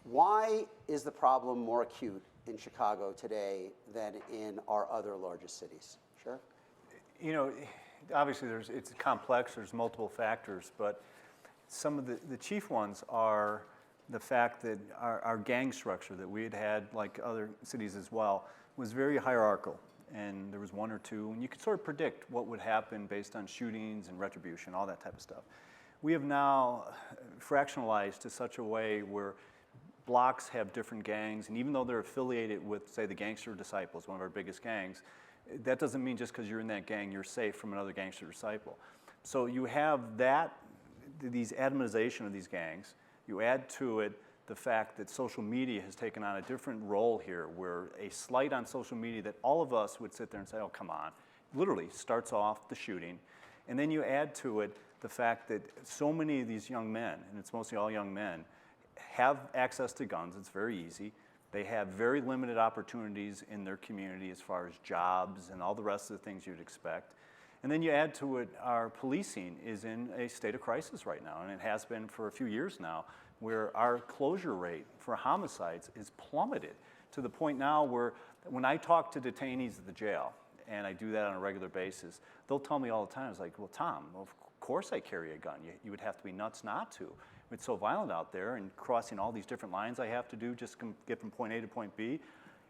Why is the problem more acute in Chicago today than in our other largest cities? Sheriff? You know, obviously it's complex, there's multiple factors, but some of the chief ones are the fact that our gang structure that we had, like other cities as well, was very hierarchical. And there was one or two, and you could sort of predict what would happen based on shootings and retribution, all that type of stuff. We have now fractionalized to such a way where blocks have different gangs, and even though they're affiliated with, say, the Gangster Disciples, one of our biggest gangs, that doesn't mean just because you're in that gang, you're safe from another gangster disciple. So you have these atomization of these gangs. You add to it the fact that social media has taken on a different role here, where a slight on social media that all of us would sit there and say, oh, come on, literally starts off the shooting. And then you add to it the fact that so many of these young men, and it's mostly all young men, have access to guns. It's very easy. They have very limited opportunities in their community as far as jobs and all the rest of the things you'd expect. And then you add to it, our policing is in a state of crisis right now, and it has been for a few years now, where our closure rate for homicides is plummeted to the point now where when I talk to detainees at the jail, and I do that on a regular basis, they'll tell me all the time, it's like, well, Tom, of course I carry a gun. You would have to be nuts not to. It's so violent out there, and crossing all these different lines I have to do just to get from point A to point B.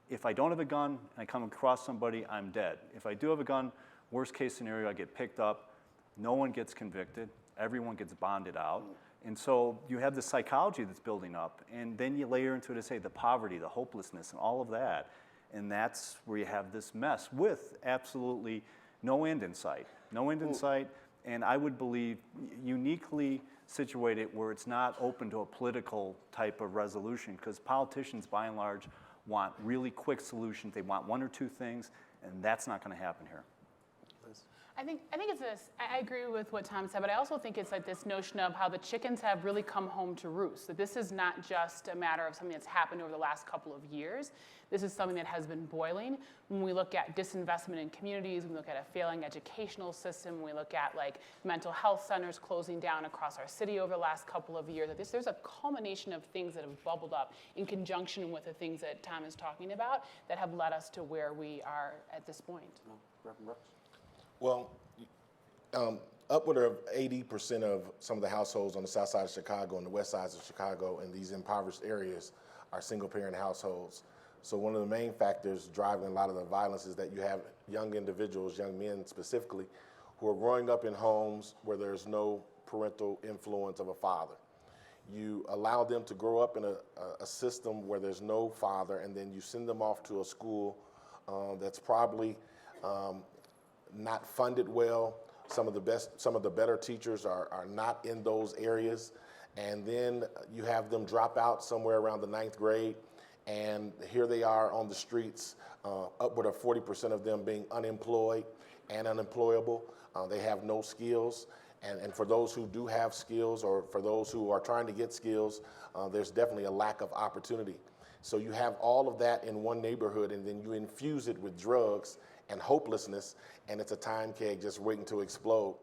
If I don't have a gun and I come across somebody, I'm dead. If I do have a gun, worst case scenario, I get picked up, no one gets convicted, everyone gets bonded out. And so you have this psychology that's building up, and then you layer into it, say, the poverty, the hopelessness, and all of that. And that's where you have this mess with absolutely no end in sight. No end in sight, and I would believe uniquely situated where it's not open to a political type of resolution, because politicians, by and large, want really quick solutions. They want one or two things, and that's not going to happen here. I think it's this. I agree with what Tom said, but I also think it's like this notion of how the chickens have really come home to roost. That this is not just a matter of something that's happened over the last couple of years. This is something that has been boiling. When we look at disinvestment in communities, when we look at a failing educational system, when we look at like mental health centers closing down across our city over the last couple of years, that there's a culmination of things that have bubbled up in conjunction with the things that Tom is talking about that have led us to where we are at this point. Reverend Brooks? Well, upward of 80% of some of the households on the south side of Chicago and the west sides of Chicago and these impoverished areas are single-parent households. So one of the main factors driving a lot of the violence is that you have young individuals, young men specifically, who are growing up in homes where there's no parental influence of a father. You allow them to grow up in a system where there's no father, and then you send them off to a school that's probably not funded well. Some of the better teachers are not in those areas. And then you have them drop out somewhere around the 9th grade, and here they are on the streets, upward of 40% of them being unemployed and unemployable. They have no skills. And for those who do have skills, or for those who are trying to get skills, there's definitely a lack of opportunity. So you have all of that in one neighborhood, and then you infuse it with drugs and hopelessness, and it's a time keg just waiting to explode.